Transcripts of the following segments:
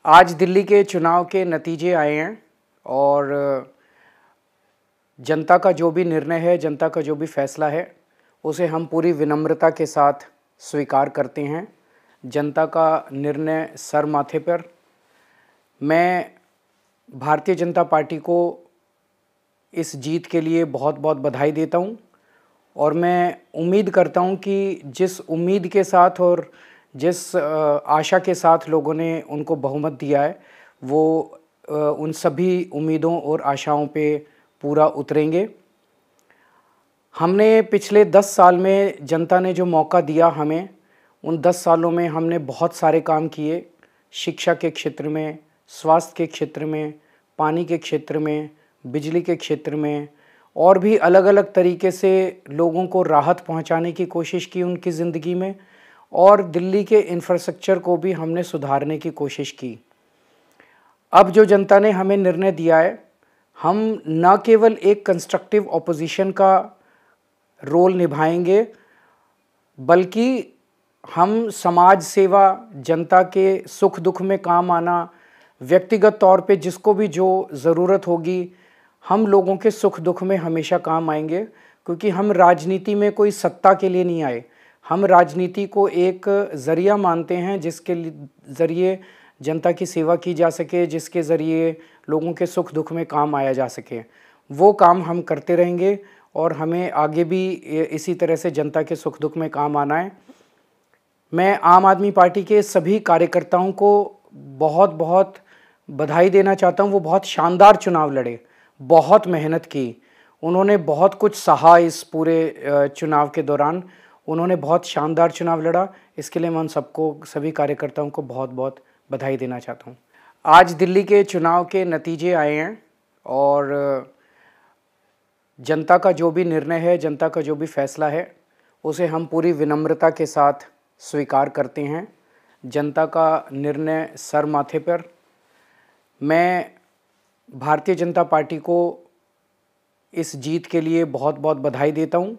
आज दिल्ली के चुनाव के नतीजे आए हैं और जनता का जो भी निर्णय है, जनता का जो भी फैसला है, उसे हम पूरी विनम्रता के साथ स्वीकार करते हैं। जनता का निर्णय सर माथे पर। मैं भारतीय जनता पार्टी को इस जीत के लिए बहुत बहुत बधाई देता हूं और मैं उम्मीद करता हूं कि जिस उम्मीद के साथ और जिस आशा के साथ लोगों ने उनको बहुमत दिया है, वो उन सभी उम्मीदों और आशाओं पे पूरा उतरेंगे। हमने पिछले 10 साल में जनता ने जो मौका दिया हमें, उन 10 सालों में हमने बहुत सारे काम किए। शिक्षा के क्षेत्र में, स्वास्थ्य के क्षेत्र में, पानी के क्षेत्र में, बिजली के क्षेत्र में और भी अलग अलग तरीके से लोगों को राहत पहुंचाने की कोशिश की उनकी ज़िंदगी में, और दिल्ली के इंफ्रास्ट्रक्चर को भी हमने सुधारने की कोशिश की। अब जो जनता ने हमें निर्णय दिया है, हम न केवल एक कंस्ट्रक्टिव ऑपोजिशन का रोल निभाएंगे, बल्कि हम समाज सेवा, जनता के सुख दुख में काम आना, व्यक्तिगत तौर पे जिसको भी जो ज़रूरत होगी, हम लोगों के सुख दुख में हमेशा काम आएंगे। क्योंकि हम राजनीति में कोई सत्ता के लिए नहीं आए, हम राजनीति को एक ज़रिया मानते हैं जिसके ज़रिए जनता की सेवा की जा सके, जिसके ज़रिए लोगों के सुख दुख में काम आया जा सके। वो काम हम करते रहेंगे और हमें आगे भी इसी तरह से जनता के सुख दुख में काम आना है। मैं आम आदमी पार्टी के सभी कार्यकर्ताओं को बहुत बहुत बधाई देना चाहता हूँ। वो बहुत शानदार चुनाव लड़े, बहुत मेहनत की, उन्होंने बहुत कुछ सहा इस पूरे चुनाव के दौरान। उन्होंने बहुत शानदार चुनाव लड़ा। इसके लिए मैं उन सबको, सभी कार्यकर्ताओं को बहुत बहुत बधाई देना चाहता हूँ। आज दिल्ली के चुनाव के नतीजे आए हैं और जनता का जो भी निर्णय है, जनता का जो भी फैसला है, उसे हम पूरी विनम्रता के साथ स्वीकार करते हैं। जनता का निर्णय सर माथे पर। मैं भारतीय जनता पार्टी को इस जीत के लिए बहुत बहुत बधाई देता हूं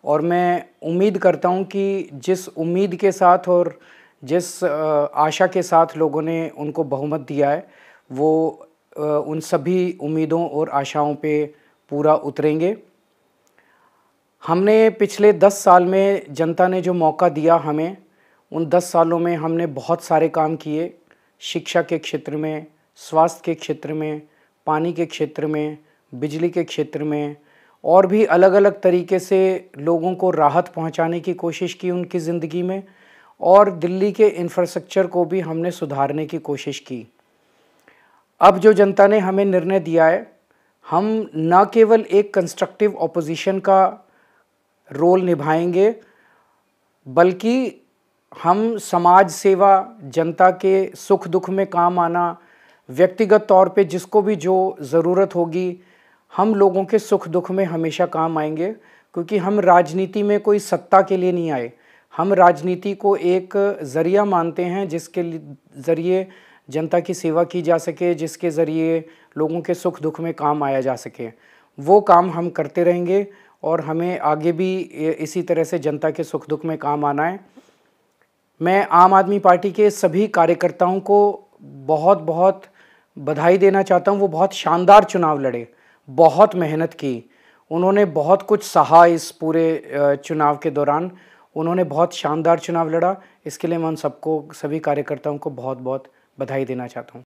और मैं उम्मीद करता हूं कि जिस उम्मीद के साथ और जिस आशा के साथ लोगों ने उनको बहुमत दिया है, वो उन सभी उम्मीदों और आशाओं पे पूरा उतरेंगे। हमने पिछले 10 साल में जनता ने जो मौका दिया हमें, उन 10 सालों में हमने बहुत सारे काम किए। शिक्षा के क्षेत्र में, स्वास्थ्य के क्षेत्र में, पानी के क्षेत्र में, बिजली के क्षेत्र में और भी अलग अलग तरीके से लोगों को राहत पहुंचाने की कोशिश की उनकी ज़िंदगी में, और दिल्ली के इंफ्रास्ट्रक्चर को भी हमने सुधारने की कोशिश की। अब जो जनता ने हमें निर्णय दिया है, हम न केवल एक कंस्ट्रक्टिव ऑपोजिशन का रोल निभाएंगे, बल्कि हम समाज सेवा, जनता के सुख दुख में काम आना, व्यक्तिगत तौर पे जिसको भी जो ज़रूरत होगी, हम लोगों के सुख दुख में हमेशा काम आएंगे। क्योंकि हम राजनीति में कोई सत्ता के लिए नहीं आए, हम राजनीति को एक ज़रिया मानते हैं जिसके ज़रिए जनता की सेवा की जा सके, जिसके ज़रिए लोगों के सुख दुख में काम आया जा सके। वो काम हम करते रहेंगे और हमें आगे भी इसी तरह से जनता के सुख दुख में काम आना है। मैं आम आदमी पार्टी के सभी कार्यकर्ताओं को बहुत बहुत बधाई देना चाहता हूँ। वो बहुत शानदार चुनाव लड़े, बहुत मेहनत की, उन्होंने बहुत कुछ सहा इस पूरे चुनाव के दौरान। उन्होंने बहुत शानदार चुनाव लड़ा। इसके लिए मैं उन सबको, सभी कार्यकर्ताओं को बहुत बहुत बधाई देना चाहता हूँ।